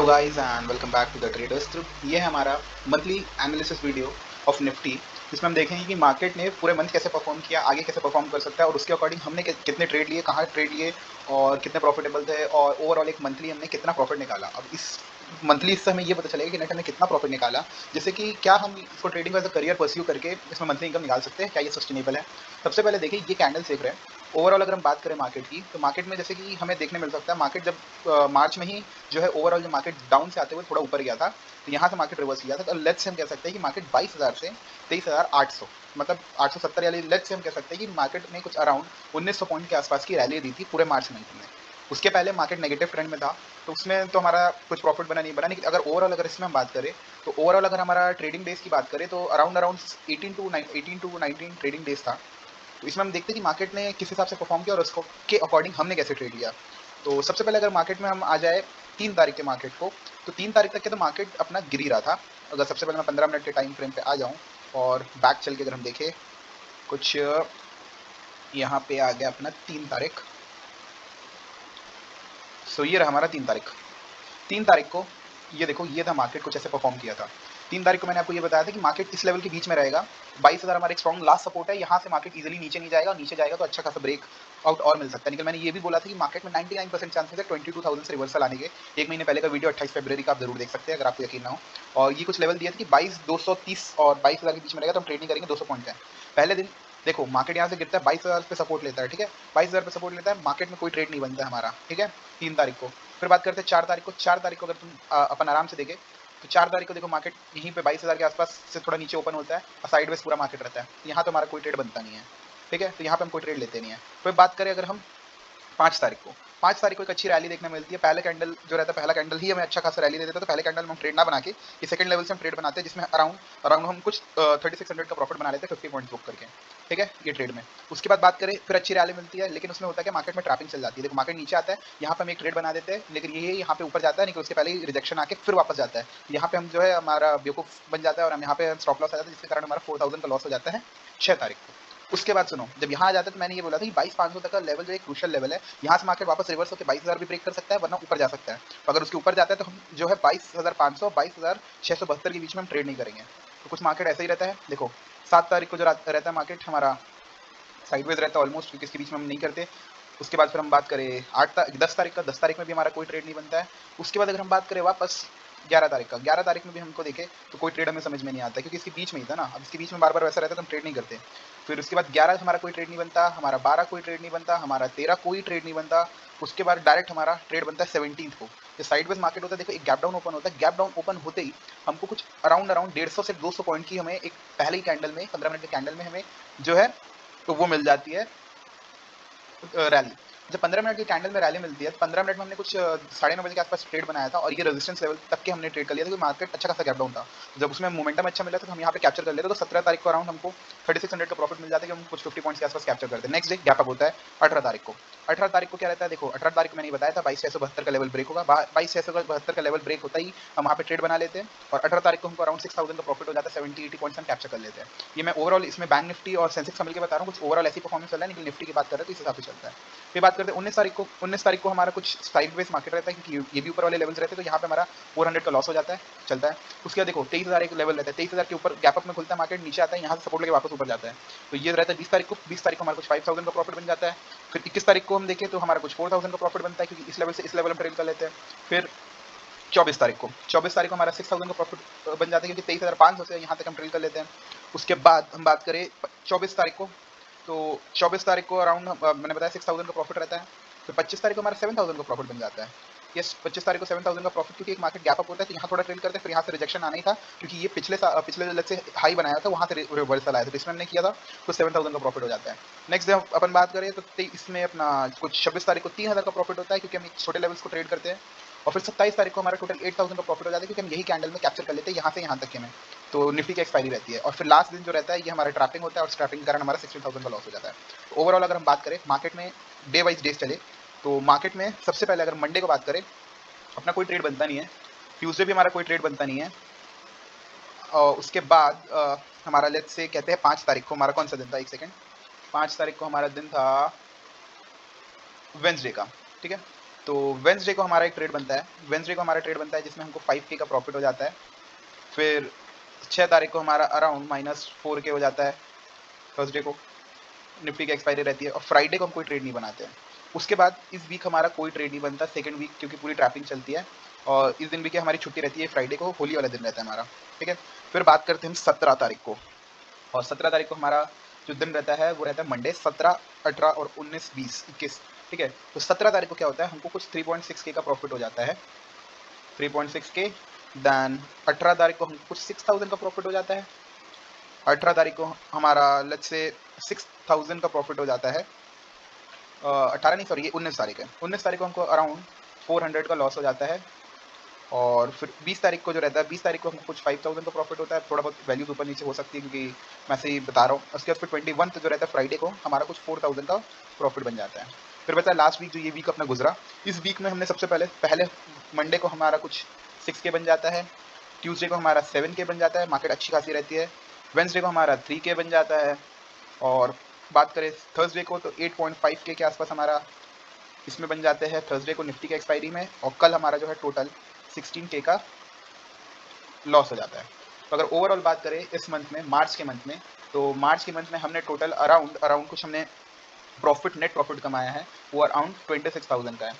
Hello guys and welcome back to the traders trip. ये है हमारा monthly analysis video of Nifty, जिसमें हम देखेंगे कि मार्केट ने पूरे मंथ कैसे परफॉर्म किया, आगे कैसे परफॉर्म कर सकता है और उसके अकॉर्डिंग हमने कितने ट्रेड लिए, कहाँ ट्रेड लिए और कितने प्रॉफिटेबल थे और ओवरऑल एक मंथली हमने कितना प्रॉफिट निकाला। अब इस मंथली इससे हमें ये पता चलेगा कि नेट हमने कितना प्रॉफिट निकाला, जैसे कि क्या हम इसको trading as a career pursue करके इसमें मंथली इनकम निकाल सकते हैं, क्या ये सस्टेनेबल है। सबसे पहले देखिए ये कैंडल देख रहे हैं। ओवरऑल अगर हम बात करें मार्केट की, तो मार्केट में जैसे कि हमें देखने मिल सकता है, मार्केट जब मार्च में ही जो है ओवरऑल जो मार्केट डाउन से आते हुए थोड़ा ऊपर गया था, तो यहाँ से मार्केट रिवर्स किया था। तो लेट्स से हम कह सकते हैं कि मार्केट 22,000 से 23,800 मतलब 870 यानी लेट्स से हम कह सकते हैं कि मार्केट ने कुछ अराउंड 1900 पॉइंट के आसपास की रैली दी थी पूरे मार्च मंथ में। उसके पहले मार्केट नेगेटिव ट्रेंड में था, तो उसमें तो हमारा कुछ प्रॉफिट बना नहीं बना। लेकिन अगर ओवरऑल अगर इसमें हम बात करें, तो ओवरऑल अगर हमारा ट्रेडिंग डेज की बात करें तो around around 18 to 19 trading days था। तो इसमें हम देखते हैं कि मार्केट ने किस हिसाब से परफॉर्म किया और उसको के अकॉर्डिंग हमने कैसे ट्रेड लिया। तो सबसे पहले अगर मार्केट में हम आ जाए 3 तारीख के मार्केट को, तो 3 तारीख तक के तो मार्केट अपना गिर ही रहा था। अगर सबसे पहले मैं 15 मिनट के टाइम फ्रेम पे आ जाऊँ और बैक चल के अगर हम देखें, कुछ यहाँ पे आ गया अपना 3 तारीख। सो ये रहा हमारा 3 तारीख। 3 तारीख को ये देखो, ये था मार्केट कुछ ऐसे परफॉर्म किया था। 3 तारीख को मैंने आपको ये बताया था कि मार्केट इस लेवल के बीच में रहेगा। 22,000 हमारा एक स्ट्रॉन्ग लास्ट सपोर्ट है, यहाँ से मार्केट इजीली नीचे नहीं जाएगा, नीचे जाएगा तो अच्छा खासा ब्रेक आउट और मिल सकता है। लेकिन मैंने ये भी बोला था कि मार्केट में 99% चांसेस है 22,000 से रिवर्सल आने के। एक महीने पहले का वीडियो 28 फरवरी का आप जरूर देख सकते हैं अगर आपको यकीन ना हो। और ये कुछ लेवल दिया था कि 22,230 और 22,000 के बीच में रहेगा, तो हम ट्रेड नहीं करेंगे 200 पॉइंट का। पहले दिन देखो मार्केट यहाँ से गिरता है, 22,000 पे सपोर्ट लेता है, ठीक है। 22,000 पे सपोर्ट लेता है, मार्केट में कोई ट्रेड नहीं बनता है हमारा, ठीक है। 3 तारीख को फिर बात करते हैं 4 तारीख को। 4 तारीख को अगर तुम अपन आराम से देखें, तो 4 तारीख को देखो मार्केट यहीं पे 22,000 के आसपास से थोड़ा नीचे ओपन होता है और साइडवेज पूरा मार्केट रहता है। यहाँ तो हमारा कोई ट्रेड बनता नहीं है, ठीक है। तो यहाँ पे हम कोई ट्रेड लेते नहीं है। फिर बात करें अगर हम 5 तारीख को, 5 तारीख को एक अच्छी रैली देखने मिलती है। पहले कैंडल जो रहता है, पहला कैंडल ही हमें अच्छा खासा रैली दे देता है। तो पहले कैंडल में हम ट्रेड ना बना के ये सेकंड लेवल से हम ट्रेड बनाते हैं, जिसमें अराउंड अराउंड हम कुछ 3600 का प्रॉफिट बना लेते हैं 50 पॉइंट बुक करके, ठीक है, ये ट्रेड में। उसके बाद बात करें, फिर अच्छी रैली मिलती है, लेकिन उसमें होता है कि मार्केट में ट्रैपिंग चल जाती है। देखो मार्केट नीचे आता है, यहाँ पे हम एक ट्रेड बना देते हैं, लेकिन ये यहाँ पे ऊपर जाता है, लेकिन उसके पहले ही रिजेक्शन आके फिर वापस जाता है। यहाँ पे हम जो है हमारा बेवकूफ बन जाता है और हम यहाँ पे स्टॉप लॉस आ जाता है, जिसके कारण हमारा 4,000 का लॉस हो जाता है 6 तारीख को। उसके बाद सुनो, जब यहाँ आ जाता है तो मैंने ये बोला था कि 22,500 तक का लेवल जो एक क्रूशियल लेवल है, यहाँ से मार्केट वापस रिवर्स होकर 22,000 भी ब्रेक कर सकता है, वरना ऊपर जा सकता है। तो अगर उसके ऊपर जाता है तो हम जो है 22,500 22,672 के बीच में हम ट्रेड नहीं करेंगे। तो कुछ मार्केट ऐसे ही रहता है। देखो 7 तारीख को जो रहता है मार्केट हमारा साइडवेज रहता है ऑलमोस्ट, क्योंकि इसके बीच में हम नहीं करते। उसके बाद फिर हम बात करें 10 तारीख का, 10 तारीख में भी हमारा कोई ट्रेड नहीं बनता है। उसके बाद अगर हम बात करें वापस 11 तारीख का, 11 तारीख में भी हमको देखे तो कोई ट्रेड हमें समझ में नहीं आता, क्योंकि इसके बीच में ही था ना। अब इसके बीच में बार बार वैसा रहता है तो हम ट्रेड नहीं करते। फिर उसके बाद 11 हमारा कोई ट्रेड नहीं बनता, हमारा 12 कोई ट्रेड नहीं बनता, हमारा 13 कोई ट्रेड नहीं बनता। उसके बाद डायरेक्ट हमारा ट्रेड बनता है 17 को। जो साइडवेज मार्केट होता है, देखो एक गैप डाउन ओपन होता है, गैप डाउन ओपन होते ही हमको कुछ अराउंड अराउंड 150 से 200 पॉइंट की हमें एक पहले ही कैंडल में 15 मिनट के कैंडल में हमें जो है तो वो मिल जाती है रैली। जब 15 मिनट की कैंडल में रैली मिलती है, 15 मिनट में हमने कुछ 9:30 बजे के आसपास ट्रेड बनाया था और ये रेजिस्टेंस लेवल तक के हमने ट्रेड कर लिया था, क्योंकि मार्केट अच्छा खासा गैप डाउन था। जब उसमें मोमेंटम अच्छा मिला था तो हम यहाँ पे कैप्चर कर लेते, तो 17 तारीख को अराउंड हमको 3600 का प्रॉफिट मिल जाता है, कि हम कुछ 50 पॉइंट्स के आसपास कैप्चर करते हैं। नेक्स्ट डे गैप अप होता है 18 तारीख को। 18 तारीख को क्या रहता है, देखो 18 तारीख को मैंने बताया था 22,672 का लेवल ब्रेक होगा। 22,672 का लेवल ब्रेक होता ही हम वहाँ पे ट्रेड बना लेते हैं और 18 तारीख को हमको अराउंड 6,000 का प्रॉफिट हो जाता है, 70-80 पॉइंट्स हम कैप्चर कर लेते हैं। ये मैं ओवरऑल इसमें बैंक निफ्टी और सेंसेक्स मिल के बता रहा हूँ, कुछ ओवरऑल ऐसी परफॉर्मेंस चल रहा है, लेकिन निफ्टी की बात कर रहे हैं तो इस हिसाब से चलता है। फिर बात करते हैं 19 तारीख को। 19 तारीख को हमारा कुछ साइडवेज मार्केट रहता है, क्योंकि ये भी ऊपर वाले लेवल्स रहते हैं, तो यहाँ पे हमारा 400 का लॉस हो जाता है, चलता है। उसके बाद देखो 23,000 एक लेवल रहता है, 23,000 के ऊपर गैप अप में खुलता है मार्केट, नीचे आता है, यहाँ से सपोर्ट लेके वापस ऊपर जाता है। तो ये रहता है 20 तारीख को। 20 तारीख को हमारा कुछ 5,000 का प्रॉफिट बन जाता है। फिर 21 तारीख को हम देखें तो हमारा कुछ 4,000 का प्रॉफिट बनता है, क्योंकि इस लेवल से इस लेवल हम ट्रेड कर लेते हैं। फिर 24 तारीख को हमारा 6,000 का प्रॉफिट बन जाता है, क्योंकि 23,500 से यहाँ तक हम ट्रेड कर लेते हैं। उसके बाद हम बात करें 24 तारीख को, तो 24 तारीख को अराउंड मैंने बताया 6,000 का प्रॉफिट रहता है। फिर 25 तारीख को हमारा 7,000 का प्रॉफिट बन जाता है। यस, 25 तारीख को 7,000 का प्रॉफिट, क्योंकि एक मार्केट गैप अप होता है तो यहाँ थोड़ा ट्रेड करते हैं। फिर यहाँ से रिजेक्शन आना ही था, क्योंकि ये पिछले लेट से हाई बनाया था, वहाँ से रिवर्सल आया था, तो इसमें हमने किया था, तो 7,000 का प्रॉफिट हो जाता है। नेक्स्ट डे अपन बात करें तो इसमें अपना कुछ 26 तारीख को 3,000 का प्रॉफिट होता है, क्योंकि हम छोटे लेवल्स को ट्रेड करते हैं। और फिर 27 तारीख को हमारा टोटल 8,000 का प्रॉफिट हो जाता है, क्योंकि हम यही कैंडल में कैप्चर कर लेते हैं यहाँ से यहाँ तक के में। तो निफ्टी की एक्सपायरी रहती है। और फिर लास्ट दिन जो रहता है ये हमारा ट्रैपिंग होता है, और ट्रैपिंग के कारण हमारा 16,000 का लॉस हो जाता है। तो ओवरऑल अगर हम बात करें मार्केट में डे वाइज डेज चले, तो मार्केट में सबसे पहले अगर मंडे को बात करें, अपना कोई ट्रेड बनता नहीं है। ट्यूसडे भी हमारा कोई ट्रेड बनता नहीं है। और उसके बाद हमारा लेट्स से कहते हैं 5 तारीख को हमारा कौन सा दिन था, एक सेकेंड, 5 तारीख को हमारा दिन था वेंसडे का, ठीक है। तो वेंसडे को हमारा एक ट्रेड बनता है, वेंसडे को हमारा ट्रेड बनता है जिसमें हमको 5K का प्रॉफिट हो जाता है। फिर 6 तारीख को हमारा अराउंड -4K हो जाता है। थर्सडे को निफ्टी की एक्सपायरी रहती है और फ्राइडे को हम कोई ट्रेड नहीं बनाते हैं। उसके बाद इस वीक हमारा कोई ट्रेड नहीं बनता, सेकंड वीक, क्योंकि पूरी ट्रैपिंग चलती है और इस दिन भी क्या हमारी छुट्टी रहती है, फ्राइडे को होली वाला दिन रहता है हमारा, ठीक है। फिर बात करते हैं हम 17 तारीख को, और 17 तारीख को हमारा जो दिन रहता है वो रहता है मंडे, 17, 18 और 19, 20, 21, ठीक है। तो 17 तारीख को क्या होता है, हमको कुछ 3.6K का प्रॉफिट हो जाता है, 3.6K। देन 18 तारीख को हमको कुछ 6,000 का प्रॉफिट हो जाता है। 18 तारीख को हमारा लेट्स से 6,000 का प्रॉफिट हो जाता है। 18 नहीं, सॉरी, ये 19 तारीख है। 19 तारीख को हमको अराउंड 400 का लॉस हो जाता है। और फिर 20 तारीख को जो रहता है, 20 तारीख को हमको कुछ 5,000 का प्रॉफिट होता है। थोड़ा बहुत वैल्यूज ऊपर नीचे हो सकती है क्योंकि मैं से ही बता रहा हूँ। उसके बाद फिर 21 जो रहता है फ्राइडे को, हमारा कुछ 4,000 का प्रॉफिट बन जाता है। फिर बचा लास्ट वीक, जो ये वीक अपना गुजरा। इस वीक में हमने सबसे पहले मंडे को हमारा कुछ 6K बन जाता है, ट्यूसडे को हमारा 7K बन जाता है, मार्केट अच्छी खासी रहती है। वेंसडे को हमारा 3K बन जाता है, और बात करें थर्सडे को तो 8.5K के आसपास हमारा इसमें बन जाते हैं थर्सडे को निफ्टी के एक्सपायरी में। और कल हमारा जो है टोटल 16K का लॉस हो जाता है। तो अगर ओवरऑल बात करें इस मंथ में, मार्च के मंथ में, तो मार्च के मंथ में हमने टोटल अराउंड कुछ हमने प्रॉफिट, नेट प्रॉफिट कमाया है, वो अराउंड 26,000 का है।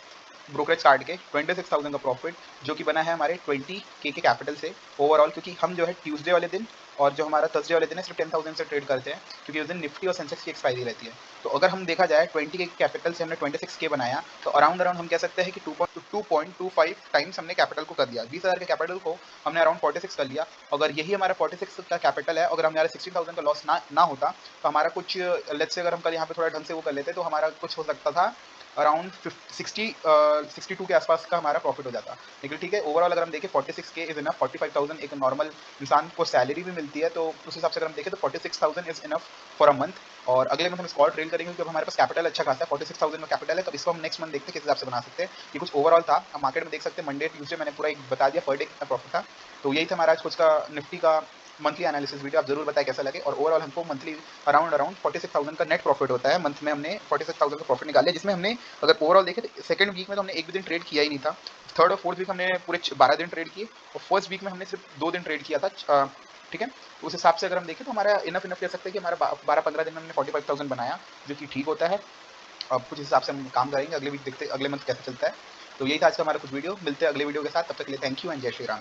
ब्रोकरेज काट के 26,000 का प्रॉफिट, जो कि बना है हमारे 20K के कैपिटल से ओवरऑल, क्योंकि हम जो है ट्यूसडे वाले दिन और जो हमारा थर्सडे वाले दिन है सिर्फ 10,000 से ट्रेड करते हैं, क्योंकि उस दिन निफ्टी और सेंसेक्स की एक्सपायरी रहती है। तो अगर हम देखा जाए 20K के कैपिटल से हमने 26K बनाया, तो अराउंड हम कह सकते हैं कि 2.25 टाइम्स हमने कैपिटल को कर दिया। 20,000 के कैपिटल को हमने अराउंड 46 कर लिया। अगर यही हमारा 46 का कैपिटल है, अगर हमारा 16,000 का लॉस ना होता, तो हमारा कुछ लेट्स से अगर हम कल यहाँ पे थोड़ा ढंग से वो कर लेते, तो हमारा कुछ हो सकता था अराउंड 62 के आसपास का हमारा प्रॉफिट हो जाता। लेकिन ठीक है, ओवरऑल अगर हम देखें 46K इज इनफ। 45,000 एक नॉर्मल इंसान को सैलरी भी मिलती है, तो उस हिसाब से अगर हम देखें तो 46,000 is enough for a month. और अगले मंथ हम इसको और ट्रेड करेंगे क्योंकि हमारे पास कैपिटल अच्छा खासा है, 46,000 का कैपिटल है। तो इसको हम नेक्स्ट मंथ देखते हैं किस हिसाब से बना सकते हैं। ये कुछ ओवरऑल था। अब मार्केट में देख सकते हैं मंडे ट्यूसडे मैंने पूरा एक बता दिया पर डे कितना प्रॉफिट था। तो यही था हमारा आज कुछ का निफ्टी का मंथली एनालिसिस वीडियो। आप जरूर बताएं कैसा लगे। और ओवरऑल हमको मंथली अराउंड 46,000 का नेट प्रॉफिट होता है। मंथ में हमने 46,000 का प्रॉफिट निकाला, जिसमें हमने अगर ओवरऑल देखें तो सेकंड वीक में तो हमने एक भी दिन ट्रेड किया ही नहीं था। थर्ड और फोर्थ वीक हमने पूरे 12 दिन ट्रेड किए, और फर्स्ट वीक में हमने सिर्फ 2 दिन ट्रेड किया था, ठीक है। तो उस हिसाब से अगर हम देखें तो हमारा इनफ कह सकते हैं कि हमारा 12-15 दिन में हमने 45,000 बनाया, जो कि ठीक होता है। अब कुछ हिसाब से हम काम करेंगे, अगले वीक देखते हैं अगले मंथ कैसे चलता है। तो यही था आज का हमारा कुछ वीडियो। मिलते हैं अगले वीडियो के साथ, तब तक के लिए थैंक यू एंड जय श्री राम।